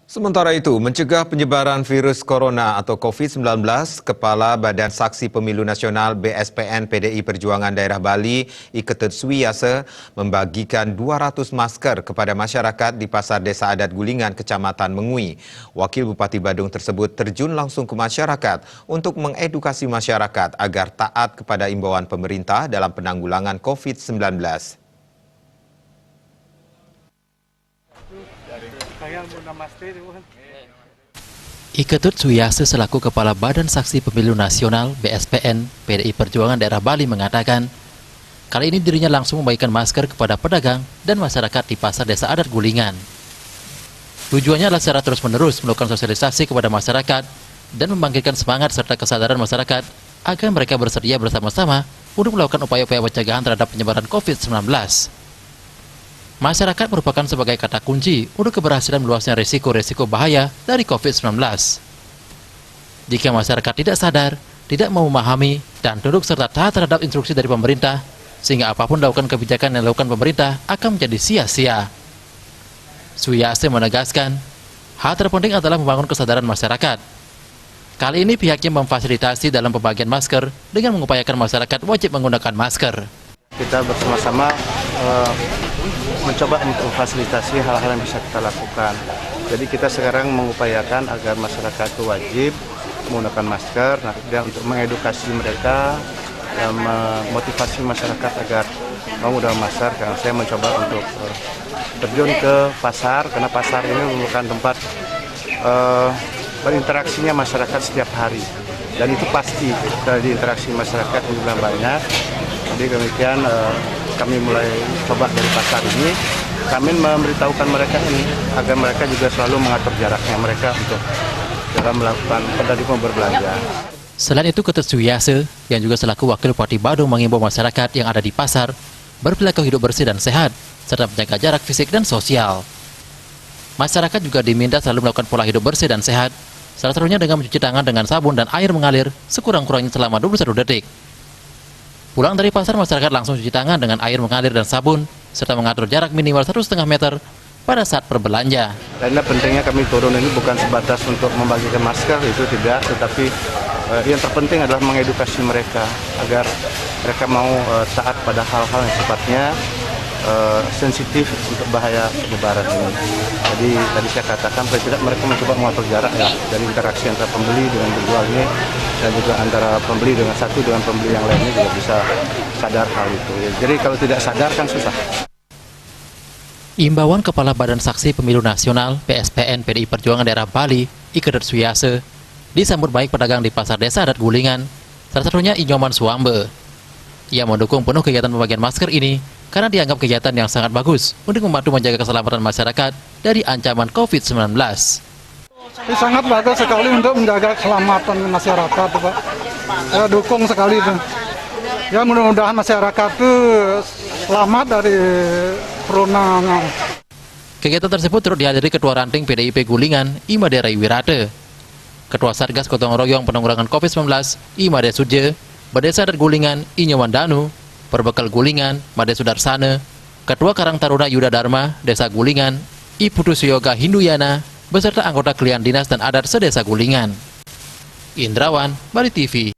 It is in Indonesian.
Sementara itu, mencegah penyebaran virus corona atau COVID-19, Kepala Badan Saksi Pemilu Nasional BSPN PDI Perjuangan Daerah Bali, Iketut Suwiyasa, membagikan 200 masker kepada masyarakat di Pasar Desa Adat Gulingan, Kecamatan Mengui. Wakil Bupati Badung tersebut terjun langsung ke masyarakat untuk mengedukasi masyarakat agar taat kepada imbauan pemerintah dalam penanggulangan COVID-19. Iketut Suwiyasa selaku Kepala Badan Saksi Pemilu Nasional BSPN PDI Perjuangan Daerah Bali mengatakan, kali ini dirinya langsung membagikan masker kepada pedagang dan masyarakat di Pasar Desa Adat Gulingan. Tujuannya adalah secara terus-menerus melakukan sosialisasi kepada masyarakat dan membangkitkan semangat serta kesadaran masyarakat agar mereka bersedia bersama-sama untuk melakukan upaya-upaya pencegahan terhadap penyebaran COVID-19. Masyarakat merupakan sebagai kata kunci untuk keberhasilan meluasnya risiko-risiko bahaya dari COVID-19. Jika masyarakat tidak sadar, tidak mau memahami, dan tunduk serta taat terhadap instruksi dari pemerintah, sehingga apapun dilakukan kebijakan yang dilakukan pemerintah akan menjadi sia-sia. Suwiyasa menegaskan, hal terpenting adalah membangun kesadaran masyarakat. Kali ini pihaknya memfasilitasi dalam pembagian masker dengan mengupayakan masyarakat wajib menggunakan masker. Kita bersama-sama mencoba untuk memfasilitasi hal-hal yang bisa kita lakukan. Jadi kita sekarang mengupayakan agar masyarakat itu wajib menggunakan masker, dan untuk mengedukasi mereka, dan memotivasi masyarakat agar mau menggunakan masker. Karena saya mencoba untuk terjun ke pasar, karena pasar ini merupakan tempat berinteraksinya masyarakat setiap hari. Dan itu pasti dari interaksi masyarakat jumlah banyak. Jadi demikian kami mulai coba dari pasar ini, kami memberitahukan mereka ini agar mereka juga selalu mengatur jaraknya mereka untuk dalam melakukan penerima berbelanja. Selain itu, Iketut Suwiyasa yang juga selaku Wakil Bupati Badung mengimbau masyarakat yang ada di pasar berperilaku hidup bersih dan sehat serta menjaga jarak fisik dan sosial. Masyarakat juga diminta selalu melakukan pola hidup bersih dan sehat, salah satunya dengan mencuci tangan dengan sabun dan air mengalir sekurang-kurangnya selama 21 detik. Pulang dari pasar, masyarakat langsung cuci tangan dengan air mengalir dan sabun, serta mengatur jarak minimal 1,5 meter pada saat berbelanja. Karena pentingnya kami turun ini bukan sebatas untuk membagikan masker, itu tidak, tetapi yang terpenting adalah mengedukasi mereka agar mereka mau taat pada hal-hal yang sifatnya sensitif untuk bahaya penyebaran ini. Jadi tadi saya katakan, paling tidak mereka mencoba mengatur jarak ya, dari interaksi antara pembeli dengan penjual ini, dan juga antara pembeli dengan satu dengan pembeli yang lainnya juga bisa sadar hal itu. Ya, jadi kalau tidak sadar kan susah. Imbauan Kepala Badan Saksi Pemilu Nasional BSPN PDI Perjuangan Daerah Bali, Iketut Suwiyasa, disambut baik pedagang di Pasar Desa Adat Gulingan, salah satunya Inyoman Suambe. Ia mendukung penuh kegiatan pembagian masker ini karena dianggap kegiatan yang sangat bagus untuk membantu menjaga keselamatan masyarakat dari ancaman COVID-19. Sangat bagus sekali untuk menjaga keselamatan masyarakat, Pak. Saya dukung sekali itu. Ya, mudah-mudahan masyarakat itu selamat dari corona. Kegiatan tersebut turut dihadiri Ketua Ranting PDIP Gulingan, Imade Rai Wirate, Ketua Satgas Gotong Royong Penanggulangan COVID-19, Imade Suje, Badesa Adat Gulingan, Inyoman Danu, Perbekal Gulingan, Made Sudarsana, Ketua Karang Taruna Yuda Dharma, Desa Gulingan, Iputu Suyoga Hinduyana, beserta anggota Klien Dinas dan Adat Sedesa Gulingan. Indrawan, Bali TV.